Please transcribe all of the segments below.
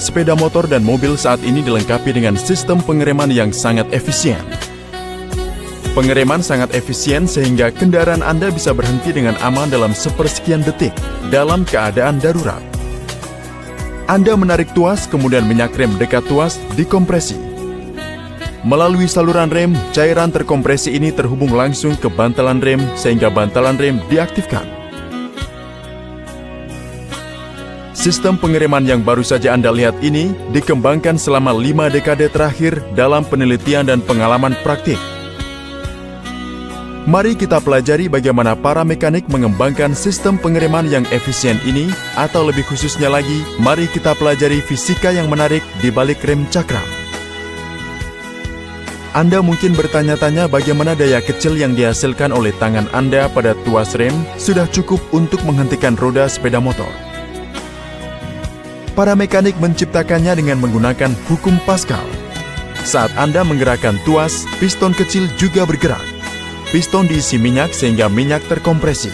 Sepeda motor dan mobil saat ini dilengkapi dengan sistem pengereman yang sangat efisien. Pengereman sangat efisien sehingga kendaraan Anda bisa berhenti dengan aman dalam sepersekian detik dalam keadaan darurat. Anda menarik tuas kemudian minyak rem dekat tuas dikompresi. Melalui saluran rem, cairan terkompresi ini terhubung langsung ke bantalan rem sehingga bantalan rem diaktifkan. Sistem pengereman yang baru saja Anda lihat ini dikembangkan selama 5 dekade terakhir dalam penelitian dan pengalaman praktik. Mari kita pelajari bagaimana para mekanik mengembangkan sistem pengereman yang efisien ini, atau lebih khususnya lagi, mari kita pelajari fisika yang menarik di balik rem cakram. Anda mungkin bertanya-tanya bagaimana daya kecil yang dihasilkan oleh tangan Anda pada tuas rem sudah cukup untuk menghentikan roda sepeda motor. Para mekanik menciptakannya dengan menggunakan hukum Pascal. Saat Anda menggerakkan tuas, piston kecil juga bergerak. Piston diisi minyak sehingga minyak terkompresi.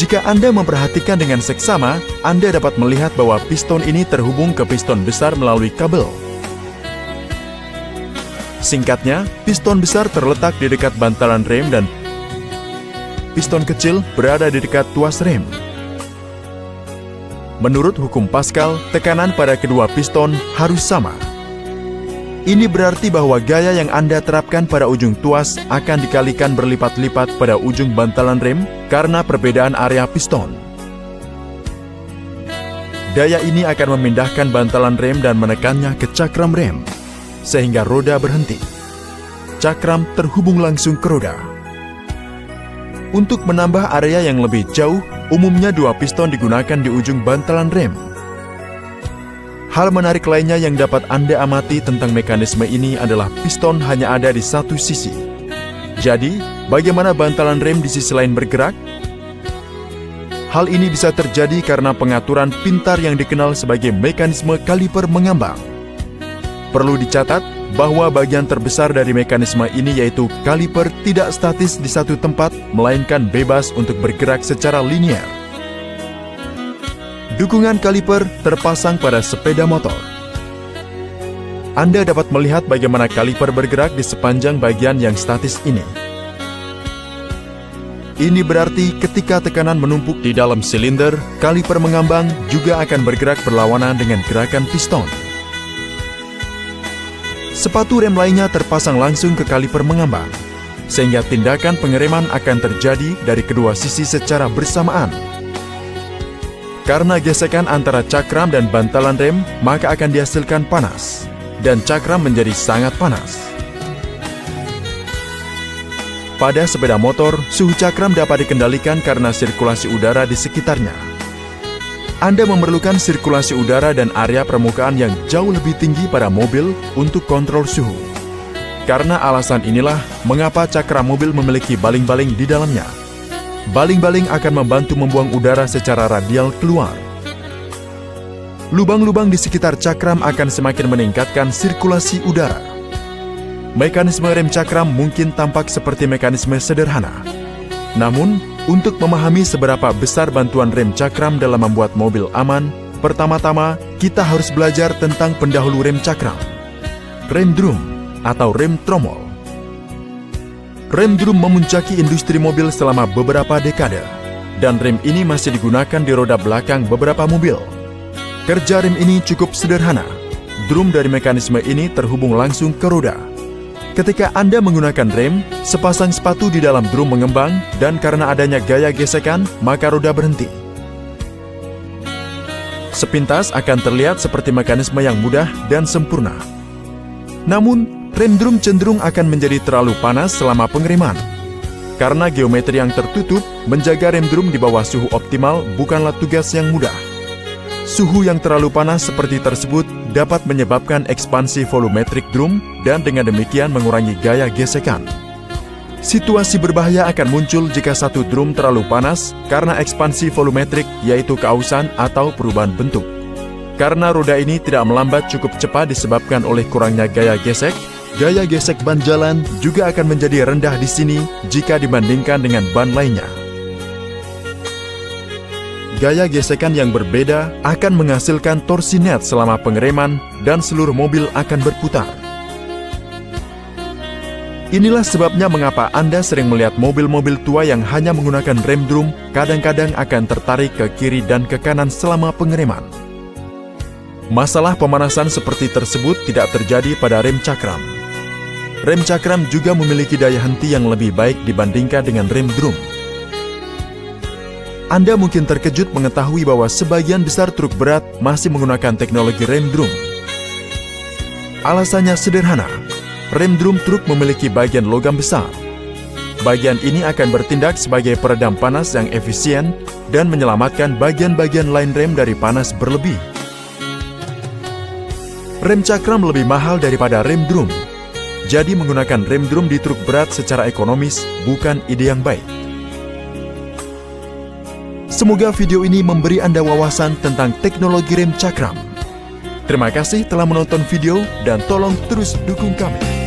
Jika Anda memperhatikan dengan seksama, Anda dapat melihat bahwa piston ini terhubung ke piston besar melalui kabel. Singkatnya, piston besar terletak di dekat bantalan rem dan piston kecil berada di dekat tuas rem. Menurut hukum Pascal, tekanan pada kedua piston harus sama. Ini berarti bahwa gaya yang Anda terapkan pada ujung tuas akan dikalikan berlipat-lipat pada ujung bantalan rem karena perbedaan area piston. Daya ini akan memindahkan bantalan rem dan menekannya ke cakram rem, sehingga roda berhenti. Cakram terhubung langsung ke roda. Untuk menambah area yang lebih jauh, umumnya 2 piston digunakan di ujung bantalan rem. Hal menarik lainnya yang dapat Anda amati tentang mekanisme ini adalah piston hanya ada di satu sisi. Jadi, bagaimana bantalan rem di sisi lain bergerak? Hal ini bisa terjadi karena pengaturan pintar yang dikenal sebagai mekanisme kaliper mengambang. Perlu dicatat bahwa bagian terbesar dari mekanisme ini yaitu kaliper tidak statis di satu tempat, melainkan bebas untuk bergerak secara linier. Dukungan kaliper terpasang pada sepeda motor. Anda dapat melihat bagaimana kaliper bergerak di sepanjang bagian yang statis ini. Ini berarti ketika tekanan menumpuk di dalam silinder, kaliper mengambang juga akan bergerak berlawanan dengan gerakan piston. Sepatu rem lainnya terpasang langsung ke kaliper mengambang, sehingga tindakan pengereman akan terjadi dari kedua sisi secara bersamaan. Karena gesekan antara cakram dan bantalan rem, maka akan dihasilkan panas, dan cakram menjadi sangat panas. Pada sepeda motor, suhu cakram dapat dikendalikan karena sirkulasi udara di sekitarnya. Anda memerlukan sirkulasi udara dan area permukaan yang jauh lebih tinggi pada mobil untuk kontrol suhu. Karena alasan inilah mengapa cakram mobil memiliki baling-baling di dalamnya. Baling-baling akan membantu membuang udara secara radial keluar. Lubang-lubang di sekitar cakram akan semakin meningkatkan sirkulasi udara. Mekanisme rem cakram mungkin tampak seperti mekanisme sederhana. Namun, untuk memahami seberapa besar bantuan rem cakram dalam membuat mobil aman, pertama-tama kita harus belajar tentang pendahulu rem cakram, rem drum atau rem tromol. Rem drum memuncaki industri mobil selama beberapa dekade, dan rem ini masih digunakan di roda belakang beberapa mobil. Kerja rem ini cukup sederhana. Drum dari mekanisme ini terhubung langsung ke roda. Ketika Anda menggunakan rem, sepasang sepatu di dalam drum mengembang, dan karena adanya gaya gesekan, maka roda berhenti. Sepintas akan terlihat seperti mekanisme yang mudah dan sempurna. Namun, rem drum cenderung akan menjadi terlalu panas selama pengereman. Karena geometri yang tertutup, menjaga rem drum di bawah suhu optimal bukanlah tugas yang mudah. Suhu yang terlalu panas seperti tersebut dapat menyebabkan ekspansi volumetrik drum dan dengan demikian mengurangi gaya gesekan. Situasi berbahaya akan muncul jika satu drum terlalu panas karena ekspansi volumetrik, yaitu keausan atau perubahan bentuk. Karena roda ini tidak melambat cukup cepat disebabkan oleh kurangnya gaya gesek ban jalan juga akan menjadi rendah di sini jika dibandingkan dengan ban lainnya. gaya gesekan yang berbeda akan menghasilkan torsi net selama pengereman dan seluruh mobil akan berputar. Inilah sebabnya mengapa Anda sering melihat mobil-mobil tua yang hanya menggunakan rem drum kadang-kadang akan tertarik ke kiri dan ke kanan selama pengereman. Masalah pemanasan seperti tersebut tidak terjadi pada rem cakram. Rem cakram juga memiliki daya henti yang lebih baik dibandingkan dengan rem drum. Anda mungkin terkejut mengetahui bahwa sebagian besar truk berat masih menggunakan teknologi rem drum. Alasannya sederhana. Rem drum truk memiliki bagian logam besar. Bagian ini akan bertindak sebagai peredam panas yang efisien dan menyelamatkan bagian-bagian lain rem dari panas berlebih. Rem cakram lebih mahal daripada rem drum. Jadi menggunakan rem drum di truk berat secara ekonomis bukan ide yang baik. Semoga video ini memberi Anda wawasan tentang teknologi rem cakram. Terima kasih telah menonton video dan tolong terus dukung kami.